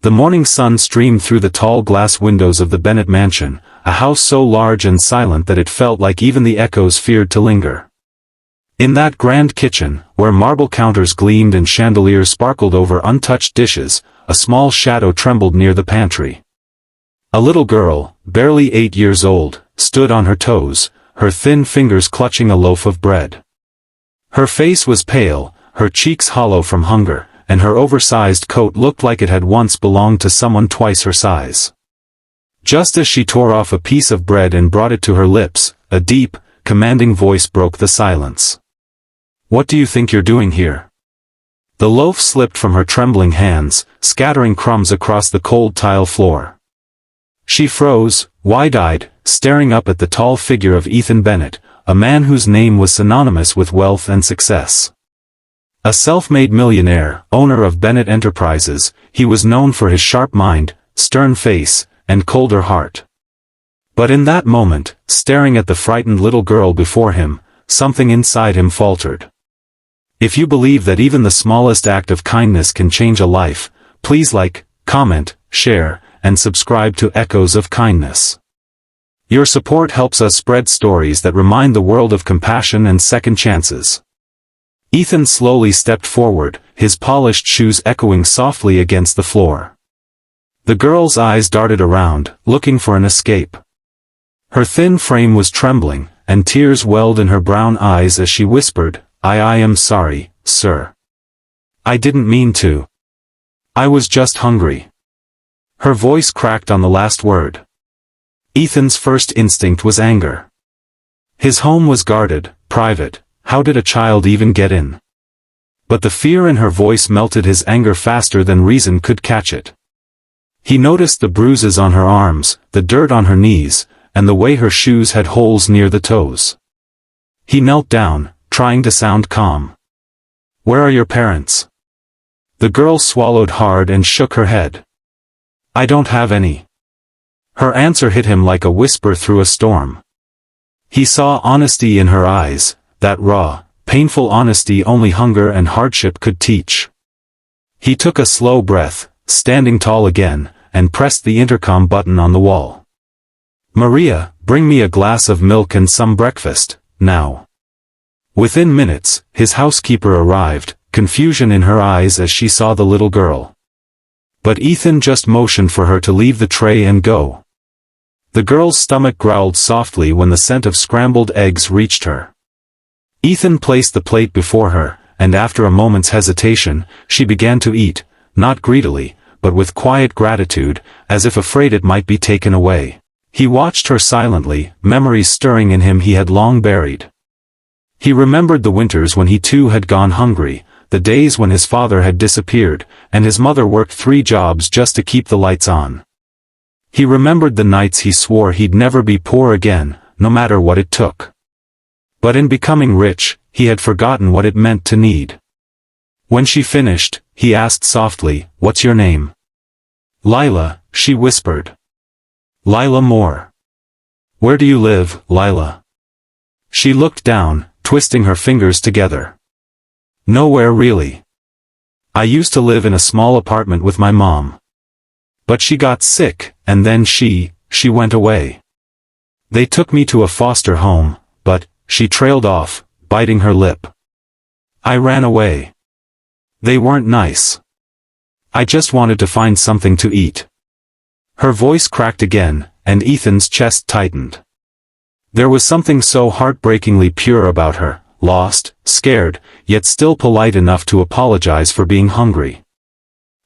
The morning sun streamed through the tall glass windows of the Bennett mansion, a house so large and silent that it felt like even the echoes feared to linger. In that grand kitchen, where marble counters gleamed and chandeliers sparkled over untouched dishes, a small shadow trembled near the pantry. A little girl, barely 8 years old, stood on her toes, her thin fingers clutching a loaf of bread. Her face was pale, her cheeks hollow from hunger, and her oversized coat looked like it had once belonged to someone twice her size. Just as she tore off a piece of bread and brought it to her lips, a deep, commanding voice broke the silence. "What do you think you're doing here?" The loaf slipped from her trembling hands, scattering crumbs across the cold tile floor. She froze, wide-eyed, staring up at the tall figure of Ethan Bennett, a man whose name was synonymous with wealth and success. A self-made millionaire, owner of Bennett Enterprises, he was known for his sharp mind, stern face, and colder heart. But in that moment, staring at the frightened little girl before him, something inside him faltered. If you believe that even the smallest act of kindness can change a life, please like, comment, share, and subscribe to Echoes of Kindness. Your support helps us spread stories that remind the world of compassion and second chances. Ethan slowly stepped forward, his polished shoes echoing softly against the floor. The girl's eyes darted around, looking for an escape. Her thin frame was trembling, and tears welled in her brown eyes as she whispered, I am sorry, sir. I didn't mean to. I was just hungry." Her voice cracked on the last word. Ethan's first instinct was anger. His home was guarded, private, how did a child even get in? But the fear in her voice melted his anger faster than reason could catch it. He noticed the bruises on her arms, the dirt on her knees, and the way her shoes had holes near the toes. He knelt down, trying to sound calm. "Where are your parents?" The girl swallowed hard and shook her head. "I don't have any." Her answer hit him like a whisper through a storm. He saw honesty in her eyes, that raw, painful honesty only hunger and hardship could teach. He took a slow breath, standing tall again, and pressed the intercom button on the wall. "Maria, bring me a glass of milk and some breakfast, now." Within minutes, his housekeeper arrived, confusion in her eyes as she saw the little girl. But Ethan just motioned for her to leave the tray and go. The girl's stomach growled softly when the scent of scrambled eggs reached her. Ethan placed the plate before her, and after a moment's hesitation, she began to eat, not greedily, but with quiet gratitude, as if afraid it might be taken away. He watched her silently, memories stirring in him he had long buried. He remembered the winters when he too had gone hungry, the days when his father had disappeared, and his mother worked 3 jobs just to keep the lights on. He remembered the nights he swore he'd never be poor again, no matter what it took. But in becoming rich, he had forgotten what it meant to need. When she finished, he asked softly, "What's your name?" "Lila," she whispered. "Lila Moore. Where do you live, Lila?" She looked down, twisting her fingers together. "Nowhere really. I used to live in a small apartment with my mom. But she got sick, and then she went away. They took me to a foster home, but," she trailed off, biting her lip. "I ran away. They weren't nice. I just wanted to find something to eat." Her voice cracked again, and Ethan's chest tightened. There was something so heartbreakingly pure about her, lost, scared, yet still polite enough to apologize for being hungry.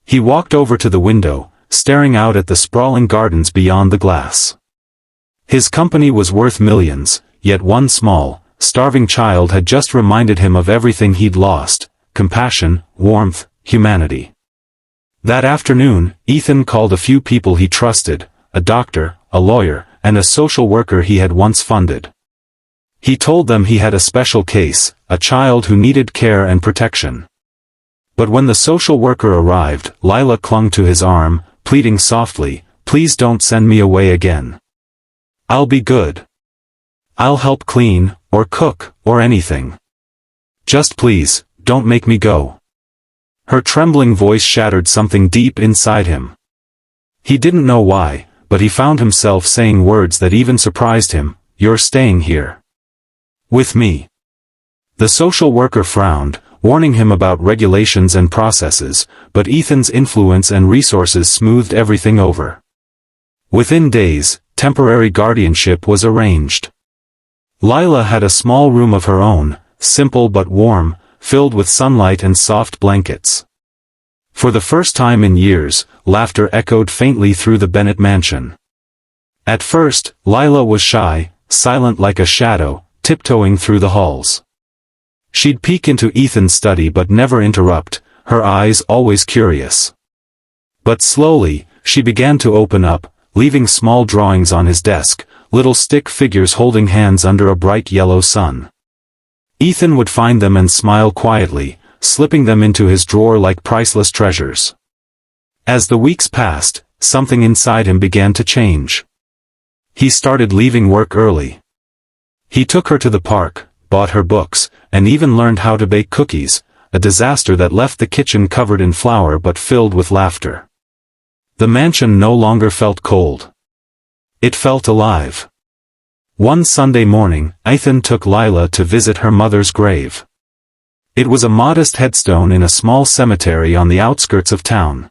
He walked over to the window, staring out at the sprawling gardens beyond the glass. His company was worth millions, yet one small, starving child had just reminded him of everything he'd lost: compassion, warmth, humanity. That afternoon, Ethan called a few people he trusted, a doctor, a lawyer, and a social worker he had once funded. He told them he had a special case, a child who needed care and protection. But when the social worker arrived, Lila clung to his arm, pleading softly, "Please don't send me away again. I'll be good. I'll help clean, or cook, or anything. Just please, don't make me go." Her trembling voice shattered something deep inside him. He didn't know why, but he found himself saying words that even surprised him. "You're staying here with me." The social worker frowned, warning him about regulations and processes, but Ethan's influence and resources smoothed everything over. Within days, temporary guardianship was arranged. Lila had a small room of her own, simple but warm, filled with sunlight and soft blankets. For the first time in years, laughter echoed faintly through the Bennett mansion. At first, Lila was shy, silent like a shadow, tiptoeing through the halls. She'd peek into Ethan's study but never interrupt, her eyes always curious. But slowly, she began to open up, leaving small drawings on his desk, little stick figures holding hands under a bright yellow sun. Ethan would find them and smile quietly, slipping them into his drawer like priceless treasures. As the weeks passed, something inside him began to change. He started leaving work early. He took her to the park, bought her books, and even learned how to bake cookies, a disaster that left the kitchen covered in flour but filled with laughter. The mansion no longer felt cold. It felt alive. One Sunday morning, Ethan took Lila to visit her mother's grave. It was a modest headstone in a small cemetery on the outskirts of town.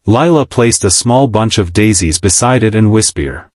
Lila placed a small bunch of daisies beside it and whispered,